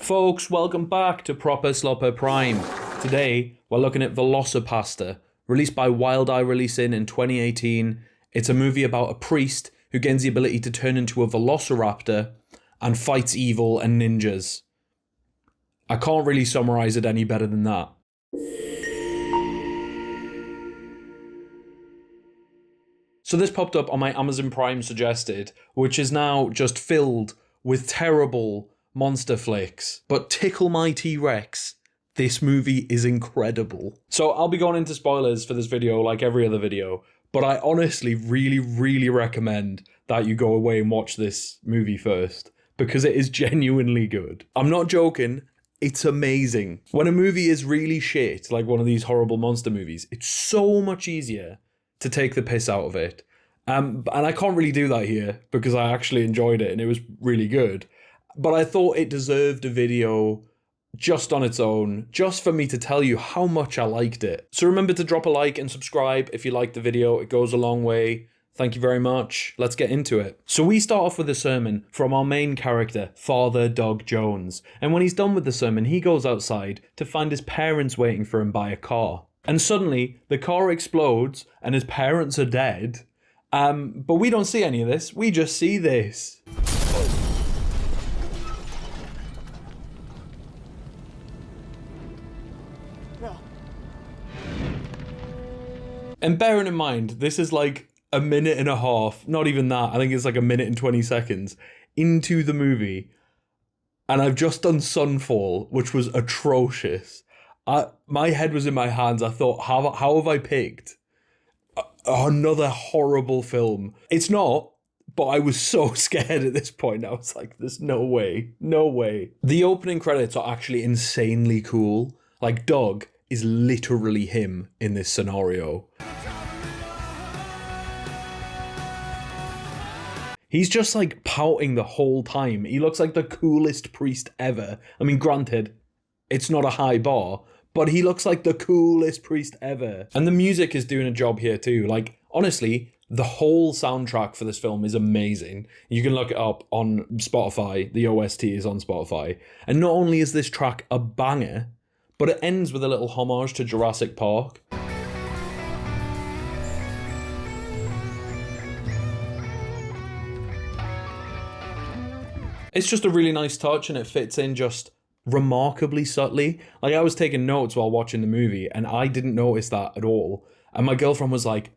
Folks, welcome back to Proper Slopper Prime. Today, we're looking at Velocipastor, released by Wild Eye Releasing in 2018. It's a movie about a priest who gains the ability to turn into a velociraptor and fights evil and ninjas. I can't really summarize it any better than that. So this popped up on my Amazon Prime suggested, which is now just filled with terrible monster flicks. But tickle my T-Rex, this movie is incredible. So I'll be going into spoilers for this video like every other video, but I honestly really recommend that you go away and watch this movie first, because it is genuinely good. I'm not joking, it's amazing. When a movie is really shit, like one of these horrible monster movies, it's so much easier to take the piss out of it. And I can't really do that here because I actually enjoyed it and it was really good. But I thought it deserved a video just on its own, just for me to tell you how much I liked it. So remember to drop a like and subscribe if you liked the video. It goes a long way. Thank you very much. Let's get into it. So we start off with a sermon from our main character, Father Doug Jones. And when he's done with the sermon, he goes outside to find his parents waiting for him by a car. And suddenly, the car explodes and his parents are dead. But we don't see any of this. We just see this. No. And bearing in mind, this is like a minute and a half, not even that, I think it's like a minute and 20 seconds into the movie. And I've just done Sunfall, which was atrocious. My head was in my hands. I thought, how have I picked another horrible film? It's not, but I was so scared at this point. I was like, there's no way. The opening credits are actually insanely cool. Like, Doug is literally him in this scenario. He's just like pouting the whole time. He looks like the coolest priest ever. I mean, granted, it's not a high bar, but he looks like the coolest priest ever. And the music is doing a job here too. Like, honestly, the whole soundtrack for this film is amazing. You can look it up on Spotify. The OST is on Spotify. And not only is this track a banger, but it ends with a little homage to Jurassic Park. It's just a really nice touch and it fits in just remarkably subtly. Like, I was taking notes while watching the movie and I didn't notice that at all. And my girlfriend was like,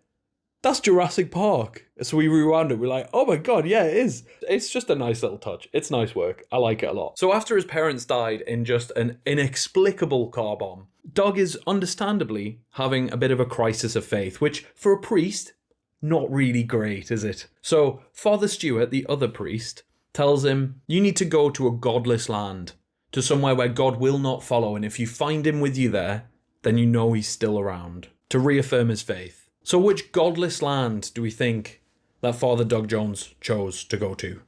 that's Jurassic Park. So we rewound it. We're like, oh my God, yeah, it is. It's just a nice little touch. It's nice work. I like it a lot. So after his parents died in just an inexplicable car bomb, Doug is understandably having a bit of a crisis of faith, which for a priest, not really great, is it? So Father Steere, the other priest, tells him, you need to go to a godless land, to somewhere where God will not follow, and if you find him with you there, then you know he's still around, to reaffirm his faith. So which godless land do we think that Father Doug Jones chose to go to?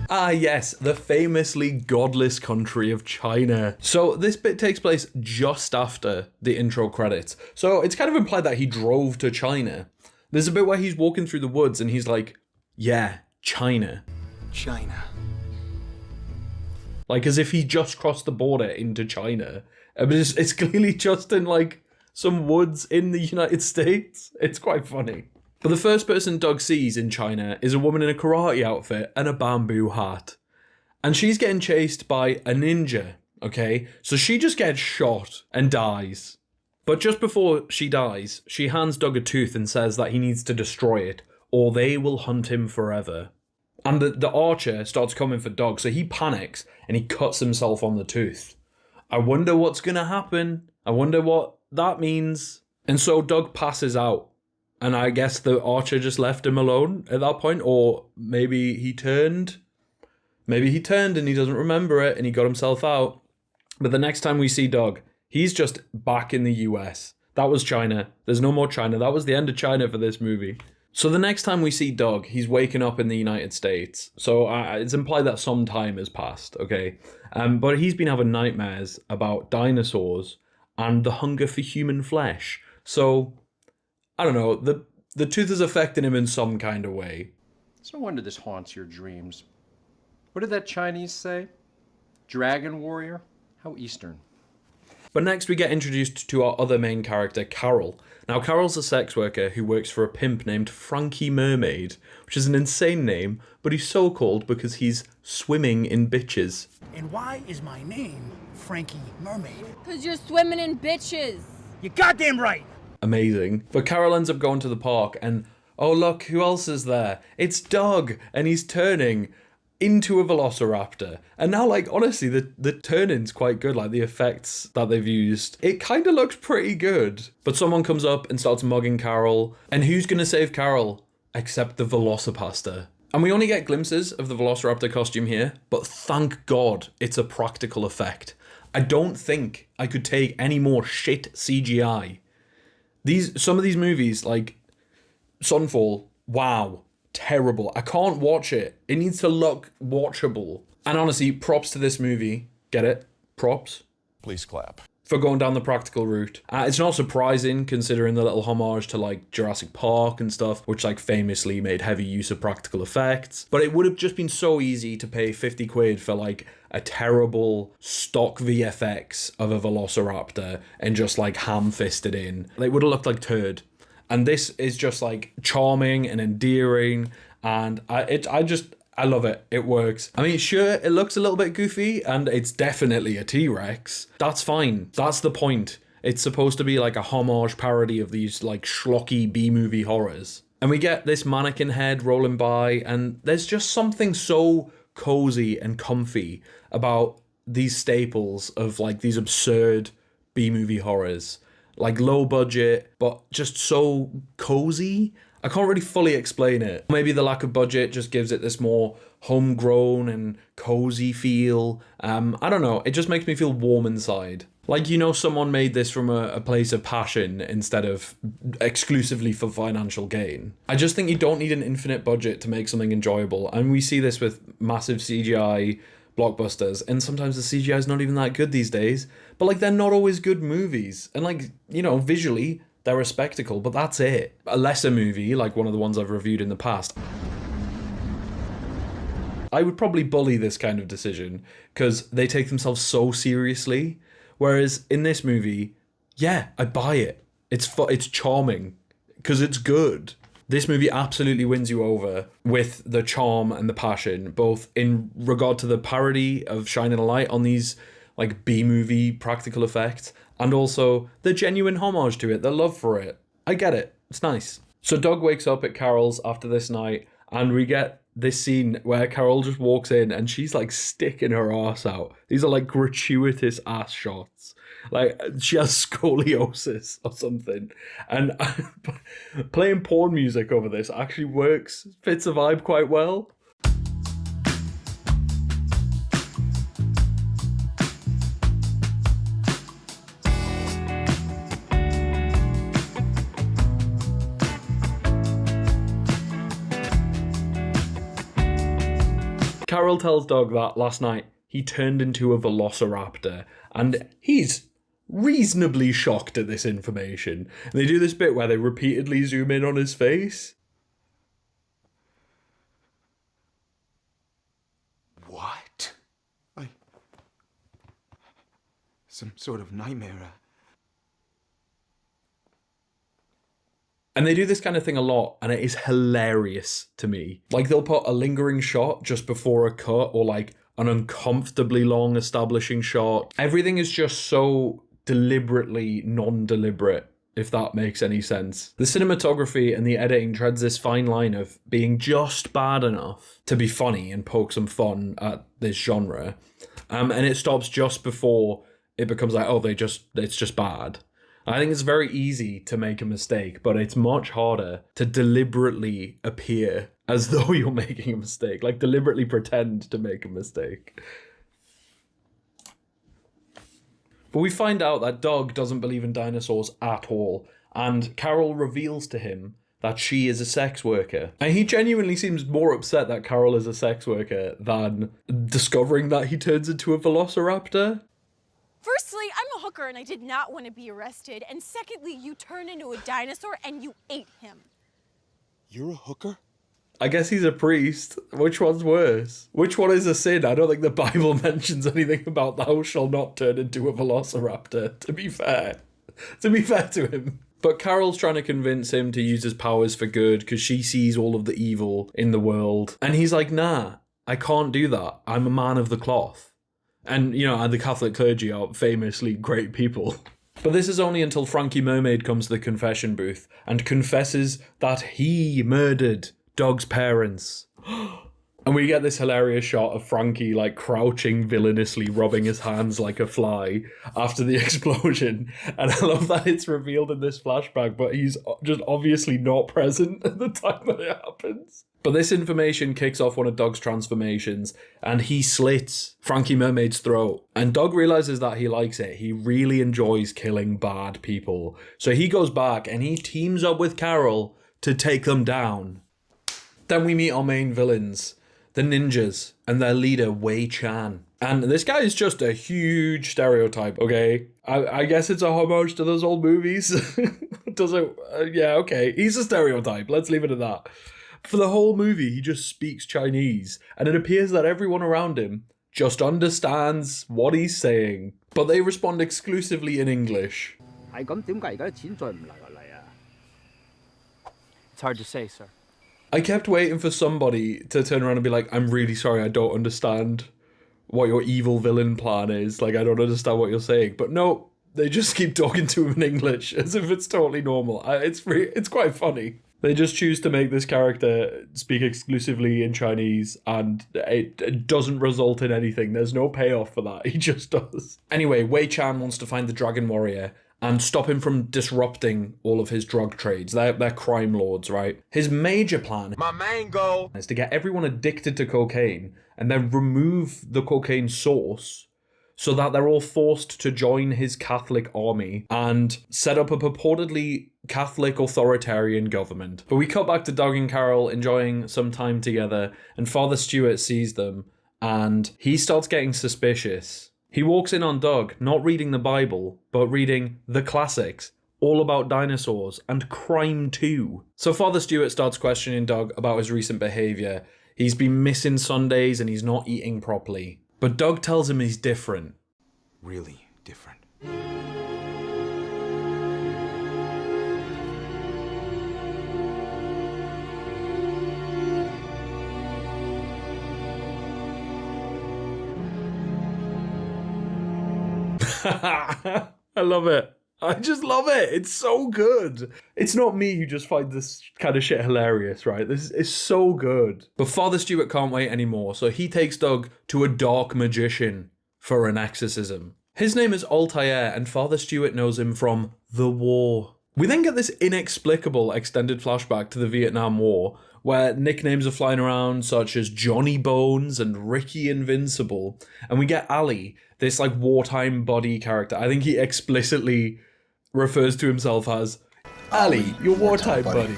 Ah yes, the famously godless country of China. So this bit takes place just after the intro credits. So it's kind of implied that he drove to China. There's a bit where he's walking through the woods and he's like, yeah, China. Like as if he just crossed the border into China. I mean, it's clearly just in like some woods in the United States. It's quite funny. But the first person Doug sees in China is a woman in a karate outfit and a bamboo hat. And she's getting chased by a ninja, okay? So she just gets shot and dies. But just before she dies, she hands Doug a tooth and says that he needs to destroy it, or they will hunt him forever. And the archer starts coming for Doug, so he panics and he cuts himself on the tooth. I wonder what's gonna happen. I wonder what that means. And so Doug passes out. And I guess the archer just left him alone at that point, or maybe he turned. Maybe he turned and he doesn't remember it and he got himself out. But the next time we see Doug, he's just back in the US. That was China. There's no more China. That was the end of China for this movie. So the next time we see Doug, he's waking up in the United States. So it's implied that some time has passed, okay? But he's been having nightmares about dinosaurs and the hunger for human flesh. So, I don't know, the tooth is affecting him in some kind of way. It's no wonder this haunts your dreams. What did that Chinese say? Dragon warrior? How Eastern. But next we get introduced to our other main character, Carol. Now Carol's a sex worker who works for a pimp named Frankie Mermaid, which is an insane name, but he's so called because he's swimming in bitches. And why is my name Frankie Mermaid? Cause you're swimming in bitches. You're goddamn right! Amazing. But Carol ends up going to the park and, oh look, who else is there? It's Doug, and he's turning into a velociraptor. And now, like, honestly, the turning's quite good, like the effects that they've used. It kind of looks pretty good. But someone comes up and starts mugging Carol. And who's gonna save Carol? Except the Velocipastor. And we only get glimpses of the velociraptor costume here, but thank God it's a practical effect. I don't think I could take any more shit CGI. Some of these movies, like Sunfall, wow, terrible. I can't watch it. It needs to look watchable. And honestly, props to this movie. Get it? Props. Please clap. For going down the practical route. It's not surprising considering the little homage to like Jurassic Park and stuff, which like famously made heavy use of practical effects. But it would have just been so easy to pay 50 quid for like a terrible stock VFX of a Velociraptor and just like ham-fisted in. It would have looked like turd. And this is just like charming and endearing, and I love it. It works. I mean, sure, it looks a little bit goofy, and it's definitely a T-Rex. That's fine. That's the point. It's supposed to be like a homage parody of these like schlocky B-movie horrors. And we get this mannequin head rolling by, and there's just something so cozy and comfy about these staples of like these absurd B-movie horrors. Like low budget, but just so cozy. I can't really fully explain it. Maybe the lack of budget just gives it this more homegrown and cozy feel. I don't know. It just makes me feel warm inside. Like, you know, someone made this from a place of passion instead of exclusively for financial gain. I just think you don't need an infinite budget to make something enjoyable. And we see this with massive CGI blockbusters, and sometimes the CGI is not even that good these days, but like they're not always good movies, and like, you know, visually they're a spectacle, but that's it. A lesser movie like one of the ones I've reviewed in the past, I would probably bully this kind of decision because they take themselves so seriously, whereas in this movie, yeah, I buy it. It's charming because it's good. This movie absolutely wins you over with the charm and the passion, both in regard to the parody of shining a light on these like B-movie practical effects, and also the genuine homage to it, the love for it. I get it. It's nice. So Doug wakes up at Carol's after this night, and we get this scene where Carol just walks in and she's like sticking her ass out. These are like gratuitous ass shots. Like she has scoliosis or something. And playing porn music over this actually works, fits the vibe quite well. Carol tells Doug that last night he turned into a velociraptor, and he's reasonably shocked at this information. And they do this bit where they repeatedly zoom in on his face. What? Some sort of nightmare. And they do this kind of thing a lot, and it is hilarious to me. Like, they'll put a lingering shot just before a cut, or like an uncomfortably long establishing shot. Everything is just so deliberately non-deliberate, if that makes any sense. The cinematography and the editing treads this fine line of being just bad enough to be funny and poke some fun at this genre. And it stops just before it becomes like, oh, it's just bad. I think it's very easy to make a mistake, but it's much harder to deliberately appear as though you're making a mistake, like deliberately pretend to make a mistake. But we find out that Doug doesn't believe in dinosaurs at all, and Carol reveals to him that she is a sex worker. And he genuinely seems more upset that Carol is a sex worker than discovering that he turns into a velociraptor. Firstly, I'm a hooker and I did not want to be arrested. And secondly, you turned into a dinosaur and you ate him. You're a hooker? I guess he's a priest. Which one's worse? Which one is a sin? I don't think the Bible mentions anything about thou shall not turn into a velociraptor, to be fair. To be fair to him. But Carol's trying to convince him to use his powers for good because she sees all of the evil in the world. And he's like, nah, I can't do that. I'm a man of the cloth. And, you know, and the Catholic clergy are famously great people. But this is only until Frankie Mermaid comes to the confession booth and confesses that he murdered Doug's parents. And we get this hilarious shot of Frankie like crouching villainously, rubbing his hands like a fly after the explosion. And I love that it's revealed in this flashback, but he's just obviously not present at the time that it happens. But this information kicks off one of Doug's transformations, and he slits Frankie Mermaid's throat. And Doug realizes that he likes it. He really enjoys killing bad people. So he goes back and he teams up with Carol to take them down. Then we meet our main villains, the ninjas, and their leader, Wei Chan. And this guy is just a huge stereotype, okay? I guess it's a homage to those old movies. Does it? Yeah, okay. He's a stereotype. Let's leave it at that. For the whole movie, he just speaks Chinese, and it appears that everyone around him just understands what he's saying. But they respond exclusively in English. It's hard to say, sir. I kept waiting for somebody to turn around and be like, I'm really sorry, I don't understand what your evil villain plan is. Like, I don't understand what you're saying. But no, they just keep talking to him in English as if it's totally normal. It's quite funny. They just choose to make this character speak exclusively in Chinese, and it doesn't result in anything. There's no payoff for that. He just does. Anyway, Wei Chan wants to find the Dragon Warrior and stop him from disrupting all of his drug trades. They're crime lords, right? His major plan is to get everyone addicted to cocaine and then remove the cocaine source so that they're all forced to join his Catholic army and set up a purportedly Catholic authoritarian government. But we cut back to Doug and Carol enjoying some time together, and Father Stewart sees them, and he starts getting suspicious. He walks in on Doug, not reading the Bible, but reading the classics, all about dinosaurs, and crime too. So Father Stewart starts questioning Doug about his recent behaviour. He's been missing Sundays and he's not eating properly. But Doug tells him he's different. Really different. I love it. I just love it. It's so good. It's not me who just find this kind of shit hilarious, right? This is so good. But Father Stewart can't wait anymore, so he takes Doug to a dark magician for an exorcism. His name is Altair, and Father Stewart knows him from the war. We then get this inexplicable extended flashback to the Vietnam War, where nicknames are flying around such as Johnny Bones and Ricky Invincible. And we get Ali, this like wartime body character. I think he explicitly refers to himself as Ali, your wartime buddy.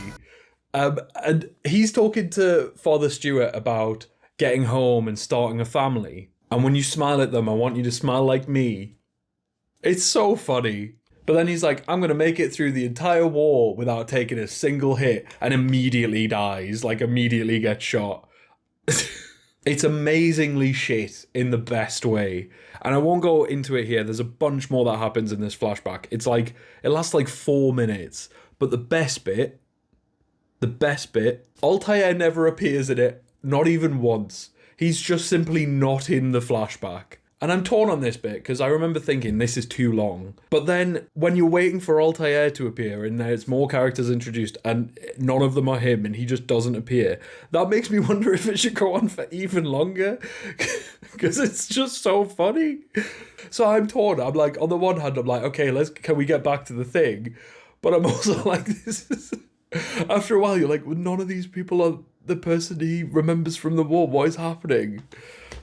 And he's talking to Father Stewart about getting home and starting a family. And when you smile at them, I want you to smile like me. It's so funny. But then he's like, I'm going to make it through the entire war without taking a single hit, and immediately dies, like immediately gets shot. It's amazingly shit in the best way. And I won't go into it here. There's a bunch more that happens in this flashback. It's like, it lasts like 4 minutes. But the best bit, Altair never appears in it, not even once. He's just simply not in the flashback. And I'm torn on this bit because I remember thinking this is too long. But then when you're waiting for Altair to appear and there's more characters introduced and none of them are him and he just doesn't appear, that makes me wonder if it should go on for even longer because it's just so funny. So I'm torn. I'm like, on the one hand, I'm like, okay, can we get back to the thing? But I'm also like, this is... After a while, you're like, well, none of these people are the person he remembers from the war. What is happening?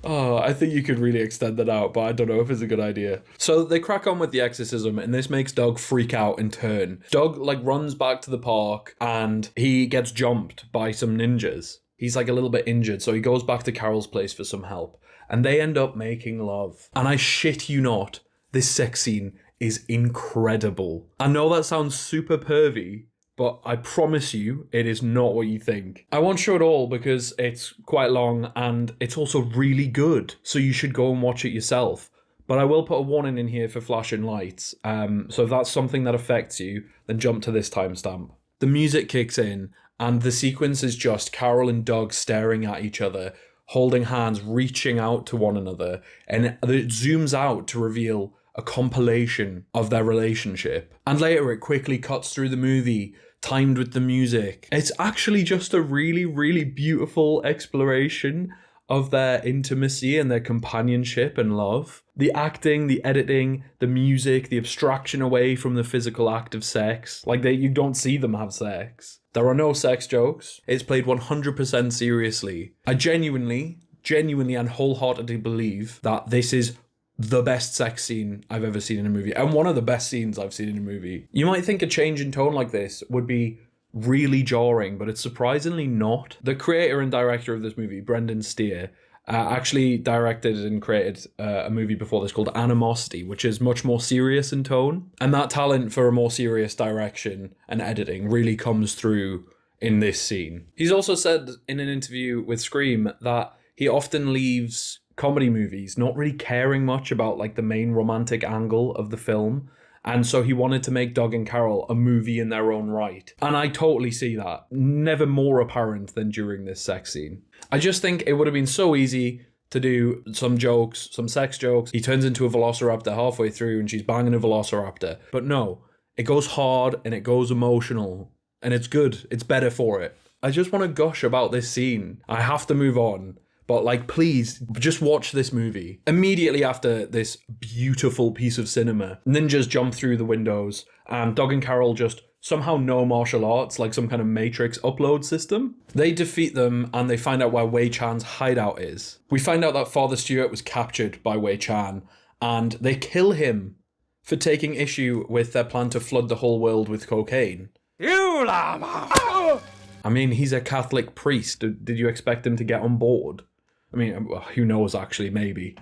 Oh, I think you could really extend that out, but I don't know if it's a good idea. So they crack on with the exorcism, and this makes Doug freak out and turn. Doug, runs back to the park, and he gets jumped by some ninjas. He's, a little bit injured, so he goes back to Carol's place for some help. And they end up making love. And I shit you not, this sex scene is incredible. I know that sounds super pervy, but I promise you it is not what you think. I won't show it all because it's quite long and it's also really good, so you should go and watch it yourself. But I will put a warning in here for flashing lights, so if that's something that affects you, then jump to this timestamp. The music kicks in, and the sequence is just Carol and Doug staring at each other, holding hands, reaching out to one another, and it zooms out to reveal a compilation of their relationship. And later it quickly cuts through the movie, timed with the music. It's actually just a really, really beautiful exploration of their intimacy and their companionship and love. The acting, the editing, the music, the abstraction away from the physical act of sex. Like, you don't see them have sex. There are no sex jokes. It's played 100% seriously. I genuinely and wholeheartedly believe that this is the best sex scene I've ever seen in a movie, and one of the best scenes I've seen in a movie. You might think a change in tone like this would be really jarring, but it's surprisingly not. The creator and director of this movie, Brendan Steere, actually directed and created a movie before this called Animosity, which is much more serious in tone. And that talent for a more serious direction and editing really comes through in this scene. He's also said in an interview with Scream that he often leaves comedy movies not really caring much about like the main romantic angle of the film. And so he wanted to make Doug and Carol a movie in their own right. And I totally see that. Never more apparent than during this sex scene. I just think it would have been so easy to do some jokes, some sex jokes. He turns into a velociraptor halfway through and she's banging a velociraptor. But no, it goes hard and it goes emotional. And it's good. It's better for it. I just want to gush about this scene. I have to move on. But like, please, just watch this movie. Immediately after this beautiful piece of cinema, ninjas jump through the windows and Doug and Carol just somehow know martial arts, like some kind of Matrix upload system. They defeat them and they find out where Wei Chan's hideout is. We find out that Father Stewart was captured by Wei Chan and they kill him for taking issue with their plan to flood the whole world with cocaine. You llama! I mean, he's a Catholic priest. Did you expect him to get on board? I mean, who knows, actually, maybe.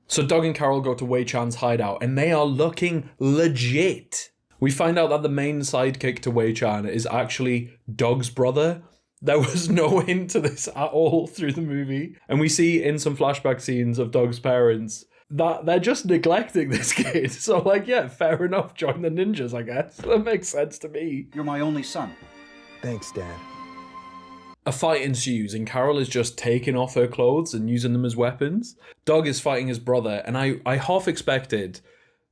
So Doug and Carol go to Wei Chan's hideout, and they are looking legit. We find out that the main sidekick to Wei Chan is actually Doug's brother. There was no hint to this at all through the movie. And we see in some flashback scenes of Doug's parents that they're just neglecting this kid. So, like, yeah, fair enough, join the ninjas, I guess. That makes sense to me. You're my only son. Thanks, Dad. A fight ensues and Carol is just taking off her clothes and using them as weapons. Doug is fighting his brother and I half expected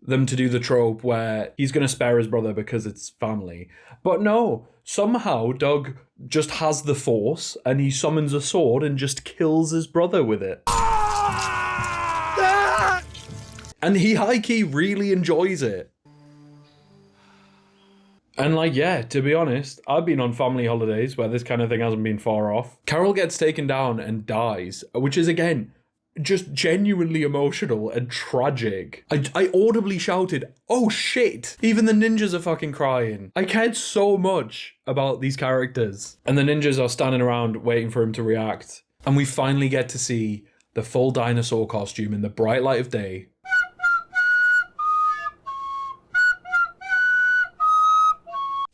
them to do the trope where he's going to spare his brother because it's family. But no, somehow Doug just has the force and he summons a sword and just kills his brother with it. And he high-key really enjoys it. And like, yeah, to be honest, I've been on family holidays where this kind of thing hasn't been far off. Carol gets taken down and dies, which is, again, just genuinely emotional and tragic. I audibly shouted, oh shit! Even the ninjas are fucking crying. I cared so much about these characters. And the ninjas are standing around waiting for him to react. And we finally get to see the full dinosaur costume in the bright light of day.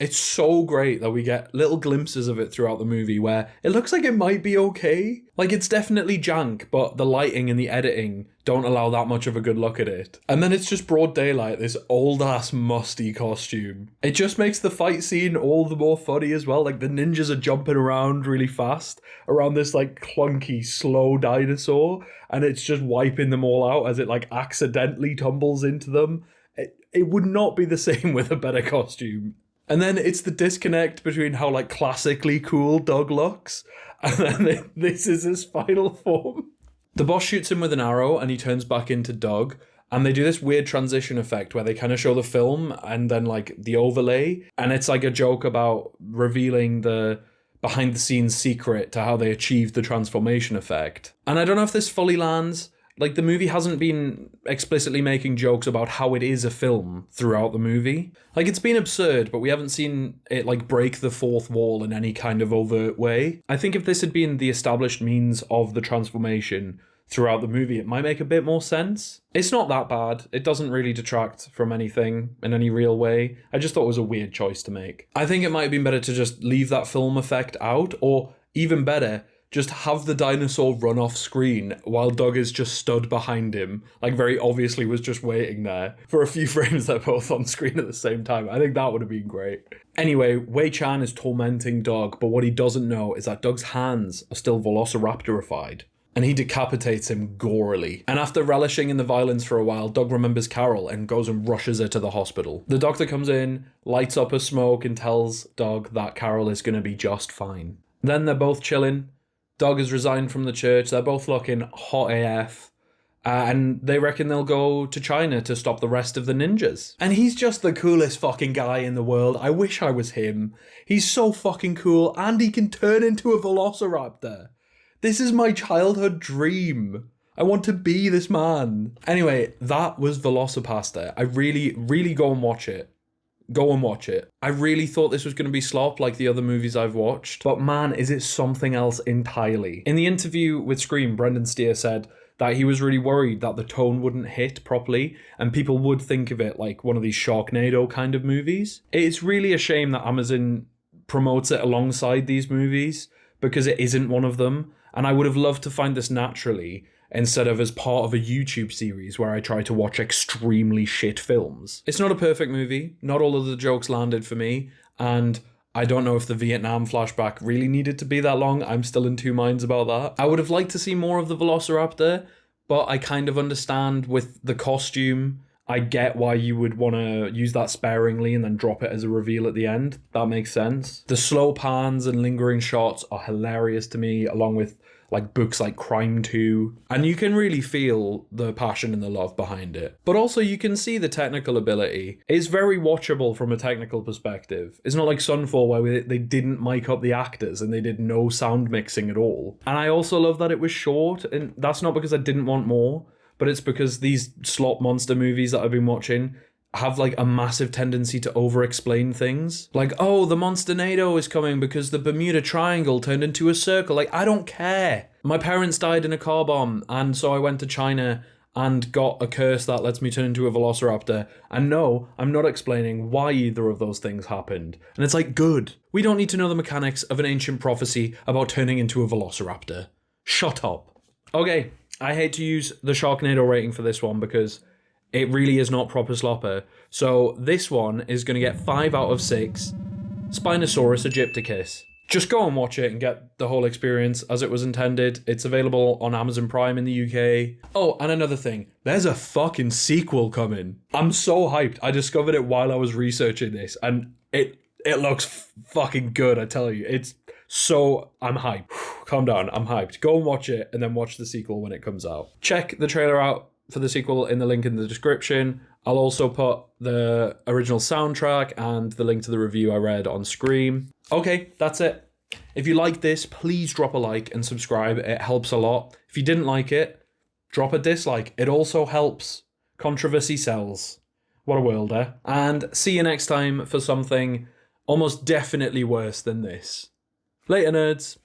It's so great that we get little glimpses of it throughout the movie where it looks like it might be okay. Like, it's definitely jank, but the lighting and the editing don't allow that much of a good look at it. And then it's just broad daylight, this old-ass musty costume. It just makes the fight scene all the more funny as well. Like, the ninjas are jumping around really fast around this, like, clunky, slow dinosaur, and it's just wiping them all out as it, like, accidentally tumbles into them. It would not be the same with a better costume. And then it's the disconnect between how, like, classically cool Doug looks, and then this is his final form. The boss shoots him with an arrow, and he turns back into Doug, and they do this weird transition effect where they kind of show the film and then, like, the overlay, and it's like a joke about revealing the behind-the-scenes secret to how they achieved the transformation effect. And I don't know if this fully lands. Like, the movie hasn't been explicitly making jokes about how it is a film throughout the movie. Like, it's been absurd, but we haven't seen it, like, break the fourth wall in any kind of overt way. I think if this had been the established means of the transformation, throughout the movie, it might make a bit more sense. It's not that bad. It doesn't really detract from anything in any real way. I just thought it was a weird choice to make. I think it might have been better to just leave that film effect out, or even better, just have the dinosaur run off screen while Doug is just stood behind him, like very obviously was just waiting there for a few frames they're both on screen at the same time. I think that would have been great. Anyway, Wei Chan is tormenting Doug, but what he doesn't know is that Doug's hands are still velociraptorified, and he decapitates him gorily. And after relishing in the violence for a while, Doug remembers Carol and goes and rushes her to the hospital. The doctor comes in, lights up a smoke, and tells Doug that Carol is going to be just fine. Then they're both chilling. Doug has resigned from the church. They're both looking hot AF. And they reckon they'll go to China to stop the rest of the ninjas. And he's just the coolest fucking guy in the world. I wish I was him. He's so fucking cool, and he can turn into a velociraptor. This is my childhood dream. I want to be this man. Anyway, that was Velocipastor. I really go and watch it. Go and watch it. I really thought this was going to be slop like the other movies I've watched, but man, is it something else entirely. In the interview with Scream, Brendan Steere said that he was really worried that the tone wouldn't hit properly and people would think of it like one of these Sharknado kind of movies. It's really a shame that Amazon promotes it alongside these movies because it isn't one of them, and I would have loved to find this naturally instead of as part of a YouTube series where I try to watch extremely shit films. It's not a perfect movie. Not all of the jokes landed for me, and I don't know if the Vietnam flashback really needed to be that long. I'm still in two minds about that. I would have liked to see more of the Velociraptor, but I kind of understand with the costume. I get why you would want to use that sparingly and then drop it as a reveal at the end. That makes sense. The slow pans and lingering shots are hilarious to me, along with like books like Crime 2, and you can really feel the passion and the love behind it. But also you can see the technical ability. It's very watchable from a technical perspective. It's not like Sunfall where they didn't mic up the actors and they did no sound mixing at all. And I also love that it was short, and that's not because I didn't want more, but it's because these slop monster movies that I've been watching have like a massive tendency to over-explain things. Like, oh, the Monsternado is coming because the Bermuda Triangle turned into a circle. Like, I don't care. My parents died in a car bomb, and so I went to China and got a curse that lets me turn into a velociraptor. And no, I'm not explaining why either of those things happened. And it's like, good. We don't need to know the mechanics of an ancient prophecy about turning into a velociraptor. Shut up. Okay, I hate to use the Sharknado rating for this one because it really is not proper slopper. So this one is going to get 5 out of 6 Spinosaurus aegypticus. Just go and watch it and get the whole experience as it was intended. It's available on Amazon Prime in the UK. Oh, and another thing. There's a fucking sequel coming. I'm so hyped. I discovered it while I was researching this, and it looks fucking good, I tell you. I'm hyped. Calm down, I'm hyped. Go and watch it and then watch the sequel when it comes out. Check the trailer out for the sequel in the link in the description. I'll also put the original soundtrack and the link to the review I read on Scream. Okay, that's it. If you like this, please drop a like and subscribe. It helps a lot. If you didn't like it, drop a dislike. It also helps. Controversy sells. What a world, eh? And see you next time for something almost definitely worse than this. Later, nerds.